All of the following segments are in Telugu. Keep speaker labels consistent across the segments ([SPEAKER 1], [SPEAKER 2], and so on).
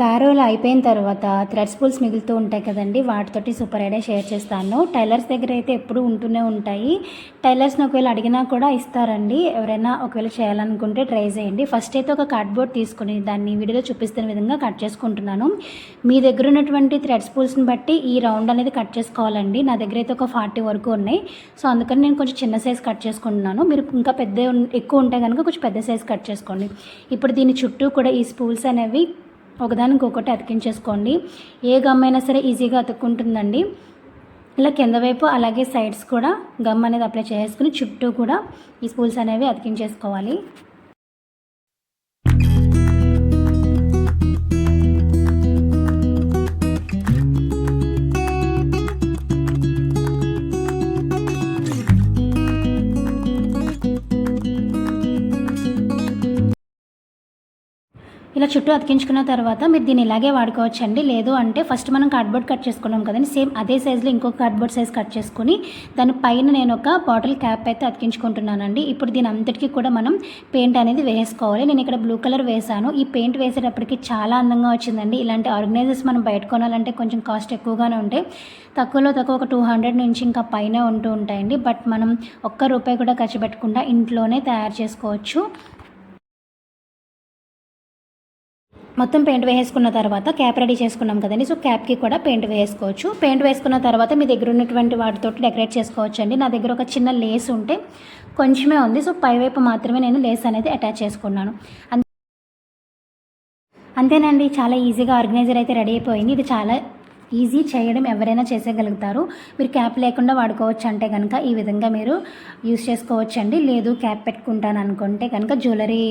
[SPEAKER 1] దారాలు అయిపోయిన తర్వాత థ్రెడ్ స్పూల్స్ మిగులుతూ ఉంటాయి కదండి, వాటితోటి సూపర్ ఐడియా షేర్ చేస్తాను. టైలర్స్ దగ్గర అయితే ఎప్పుడూ ఉంటూనే ఉంటాయి. టైలర్స్ని ఒకవేళ అడిగినా కూడా ఇస్తారండి. ఎవరైనా ఒకవేళ చేయాలనుకుంటే ట్రై చేయండి. ఫస్ట్ అయితే ఒక కార్డ్బోర్డ్ తీసుకుని దాన్ని వీడియోలో చూపిస్తున్న విధంగా కట్ చేసుకుంటున్నాను. మీ దగ్గర ఉన్నటువంటి థ్రెడ్ స్పూల్స్ని బట్టి ఈ రౌండ్ అనేది కట్ చేసుకోవాలండి. నా దగ్గర అయితే ఒక 40 వరకు ఉన్నాయి. సో అందుకని నేను కొంచెం చిన్న సైజ్ కట్ చేసుకుంటున్నాను. మీరు ఇంకా ఎక్కువ ఉంటే కనుక కొంచెం పెద్ద సైజ్ కట్ చేసుకోండి. ఇప్పుడు దీని చుట్టూ కూడా ఈ స్పూల్స్ అనేవి ఒకదానికి ఒకటి అతికించేసుకోండి. ఏ గమ్ అయినా సరే ఈజీగా అతుక్కుంటుందండి. ఇలా కింద వైపు అలాగే సైడ్స్ కూడా గమ్ అనేది అప్లై చేసుకుని చుట్టూ కూడా ఈ స్పూల్స్ అనేవి అతికించేసుకోవాలి. ఇలా చుట్టూ అతికించుకున్న తర్వాత మీరు దీన్ని ఇలాగే వాడుకోవచ్చండి. లేదు అంటే ఫస్ట్ మనం కార్డ్బోర్డ్ కట్ చేసుకున్నాం కదండి, సేమ్ అదే సైజులో ఇంకొక కార్డ్బోర్డ్ సైజ్ కట్ చేసుకుని దాని పైన నేను ఒక బాటిల్ క్యాప్ అయితే అతికించుకుంటున్నానండి. ఇప్పుడు దీని అంతటికీ కూడా మనం పెయింట్ అనేది వేసుకోవాలి. నేను ఇక్కడ బ్లూ కలర్ వేసాను. ఈ పెయింట్ వేసేటప్పటికి చాలా అందంగా వచ్చిందండి. ఇలాంటి ఆర్గనైజర్స్ మనం బయట కొనాలంటే కొంచెం కాస్ట్ ఎక్కువగానే ఉంటాయి. తక్కువలో తక్కువ ఒక 200 నుంచి ఇంకా పైన ఉంటూ ఉంటాయండి. బట్ మనం ₹1 కూడా ఖర్చు పెట్టకుండా ఇంట్లోనే తయారు చేసుకోవచ్చు. మొత్తం పెయింట్ వేసుకున్న తర్వాత క్యాప్ రెడీ చేసుకున్నాం కదండి. సో క్యాప్కి కూడా పెయింట్ వేసుకోవచ్చు. పెయింట్ వేసుకున్న తర్వాత మీ దగ్గర ఉన్నటువంటి వాటితో డెకరేట్ చేసుకోవచ్చు అండి. నా దగ్గర ఒక చిన్న లేస్ ఉంటే కొంచెమే ఉంది. సో పైవైపు మాత్రమే నేను లేస్ అనేది అటాచ్ చేసుకున్నాను. అంతేనండి, చాలా ఈజీగా ఆర్గనైజర్ అయితే రెడీ అయిపోయింది. ఇది చాలా ఈజీ చేయడం, ఎవరైనా చేసేయగలుగుతారు. మీరు క్యాప్ లేకుండా వాడుకోవచ్చు అంటే కనుక ఈ విధంగా మీరు యూస్ చేసుకోవచ్చు అండి. లేదు క్యాప్ పెట్టుకుంటాను అనుకుంటే కనుక జ్యువెలరీ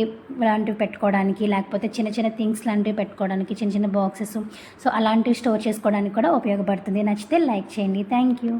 [SPEAKER 1] లాంటివి పెట్టుకోవడానికి, లేకపోతే చిన్న చిన్న థింగ్స్ లాంటివి పెట్టుకోవడానికి, చిన్న చిన్న బాక్సెస్, సో అలాంటివి స్టోర్ చేసుకోవడానికి కూడా ఉపయోగపడుతుంది. నచ్చితే లైక్ చేయండి. Thank you.